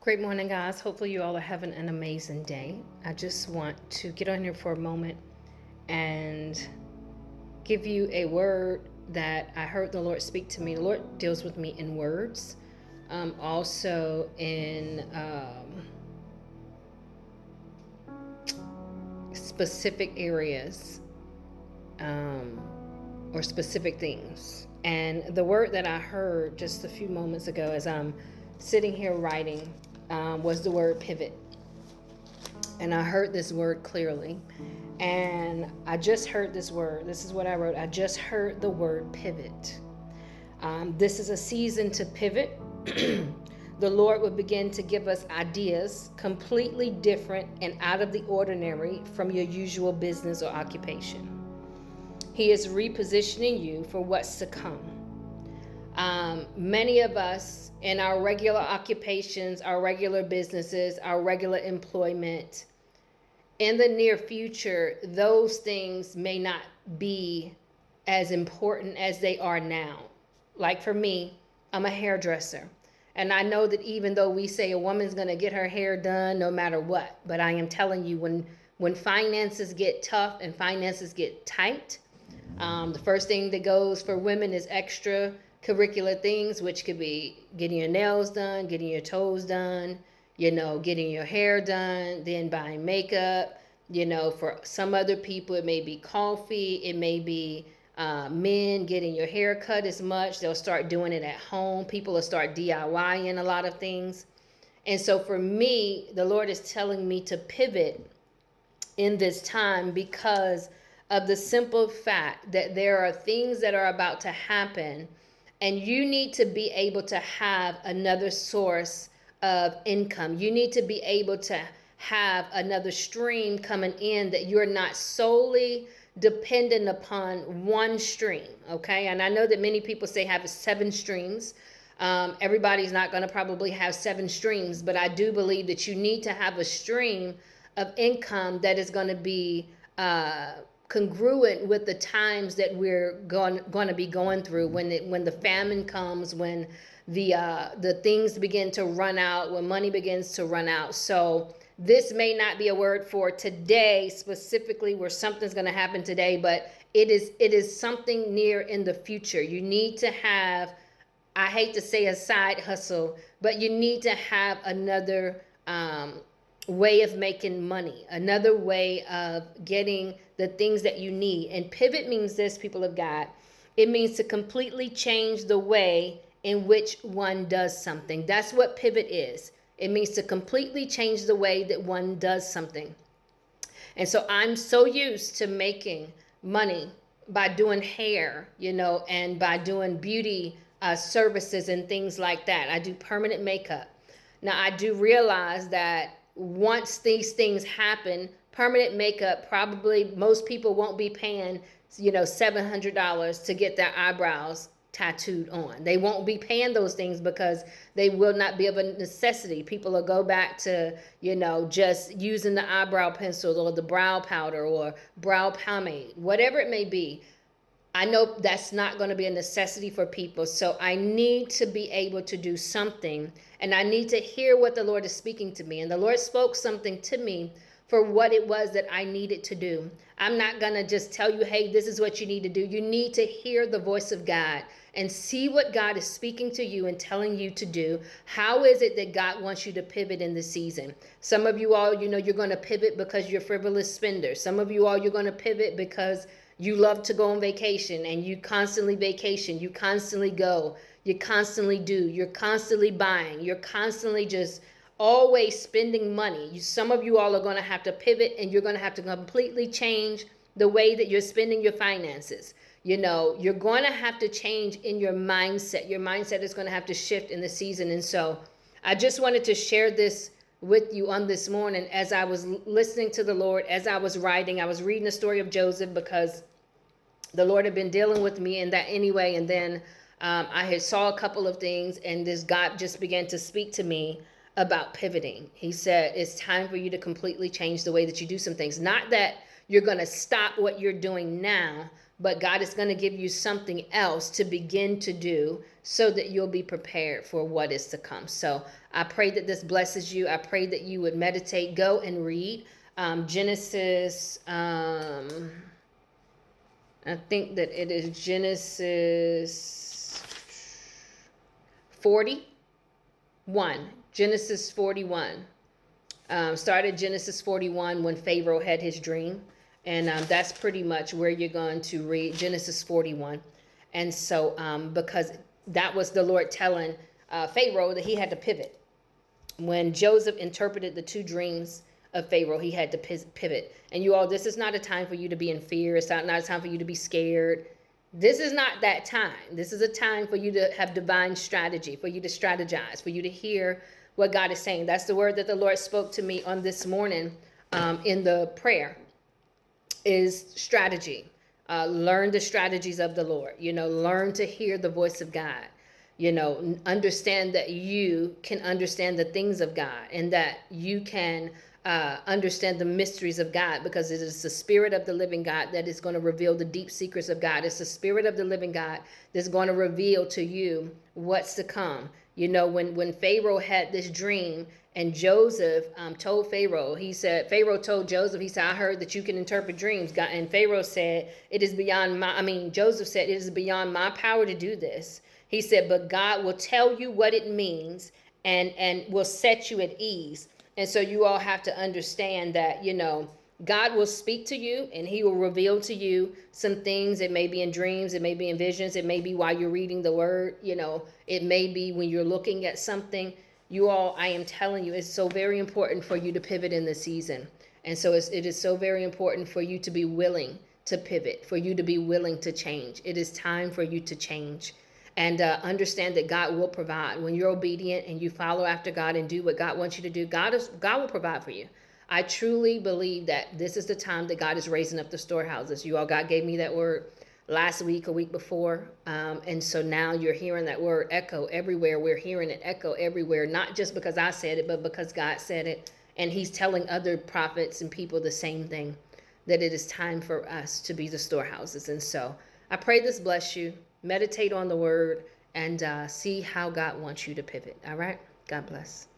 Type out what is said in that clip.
Great morning, guys. Hopefully, you all are having an amazing day. I just want to get on here for a moment and give you a word that I heard the Lord speak to me. The Lord deals with me in words, also in specific areas or specific things. And the word that I heard just a few moments ago as I'm sitting here writing was the word pivot. And I heard this word clearly. And I just heard this word. This is what I wrote. I just heard the word pivot. This is a season to pivot. The Lord will begin to give us ideas completely different and out of the ordinary from your usual business or occupation. He is repositioning you for what's to come. Many of us in our regular occupations, our regular businesses, our regular employment, in the near future, those things may not be as important as they are now. Like for me, I'm a hairdresser. And I know that even though we say a woman's going to get her hair done no matter what, but I am telling you, when finances get tough and finances get tight, the first thing that goes for women is extra curricular things, which could be getting your nails done, getting your toes done, getting your hair done, then buying makeup. For some other people, it may be coffee. It may be men getting your hair cut as much. They'll start doing it at home. People will start DIYing a lot of things. And so for me, the Lord is telling me to pivot in this time because of the simple fact that there are things that are about to happen, and you need to be able to have another source of income. You need to be able to have another stream coming in, that you're not solely dependent upon one stream. Okay. And I know that many people say have 7 streams. Everybody's not going to probably have 7 streams, but I do believe that you need to have a stream of income that is going to be congruent with the times that we're going to be going through, when the famine comes, when the things begin to run out, when money begins to run out. So this may not be a word for today specifically, where something's going to happen today, but it is something near in the future. You need to have, I hate to say a side hustle, but you need to have another way of making money, another way of getting the things that you need. And pivot means this, people of God. It means to completely change the way in which one does something. That's what pivot is. It means to completely change the way that one does something. And so I'm so used to making money by doing hair, and by doing beauty services and things like that. I do permanent makeup. Now, I do realize that once these things happen, permanent makeup, probably most people won't be paying, $700 to get their eyebrows tattooed on. They won't be paying those things because they will not be of a necessity. People will go back to, just using the eyebrow pencil or the brow powder or brow pomade, whatever it may be. I know that's not going to be a necessity for people. So I need to be able to do something, and I need to hear what the Lord is speaking to me. And the Lord spoke something to me for what it was that I needed to do. I'm not going to just tell you, hey, this is what you need to do. You need to hear the voice of God and see what God is speaking to you and telling you to do. How is it that God wants you to pivot in this season? Some of you all, you're going to pivot because you're frivolous spenders. Some of you all, you're going to pivot because you love to go on vacation and you constantly vacation. You constantly go. You constantly do. You're constantly buying. You're constantly just always spending money. Some of you all are going to have to pivot, and you're going to have to completely change the way that you're spending your finances. You're going to have to change in your mindset. Your mindset is going to have to shift in the season. And so I just wanted to share this with you on this morning. As I was listening to the Lord, as I was writing, I was reading the story of Joseph because the Lord had been dealing with me in that anyway. And then I had saw a couple of things, and this God just began to speak to me about pivoting. He said, it's time for you to completely change the way that you do some things. Not that you're going to stop what you're doing now, but God is going to give you something else to begin to do so that you'll be prepared for what is to come. So I pray that this blesses you. I pray that you would meditate, go and read Genesis. I think that it is Genesis 41. Genesis 41. Started Genesis 41 when Pharaoh had his dream. And that's pretty much where you're going to read Genesis 41. And so because that was the Lord telling Pharaoh that he had to pivot. When Joseph interpreted the two dreams of Pharaoh, he had to pivot. And you all, this is not a time for you to be in fear. It's not a time for you to be scared. This is not that time. This is a time for you to have divine strategy, for you to strategize, for you to hear what God is saying. That's the word that the Lord spoke to me on this morning in the prayer, is strategy. Learn the strategies of the Lord. Learn to hear the voice of God. Understand that you can understand the things of God, and that you can understand the mysteries of God, because it is the Spirit of the living God that is going to reveal the deep secrets of God. It's the Spirit of the living God that's going to reveal to you what's to come. When Pharaoh had this dream and Joseph told Pharaoh, Pharaoh told Joseph, he said, I heard that you can interpret dreams. God, and Pharaoh said, Joseph said, it is beyond my power to do this. He said, but God will tell you what it means and will set you at ease. And so you all have to understand that, God will speak to you and he will reveal to you some things. It may be in dreams. It may be in visions. It may be while you're reading the word. It may be when you're looking at something. You all, I am telling you, it's so very important for you to pivot in this season. And so it is so very important for you to be willing to pivot, for you to be willing to change. It is time for you to change. And understand that God will provide. When you're obedient and you follow after God and do what God wants you to do, God will provide for you. I truly believe that this is the time that God is raising up the storehouses. You all, God gave me that word last week, a week before. And so now you're hearing that word echo everywhere. We're hearing it echo everywhere, not just because I said it, but because God said it. And he's telling other prophets and people the same thing, that it is time for us to be the storehouses. And so I pray this bless you. Meditate on the word and see how God wants you to pivot. All right. God bless.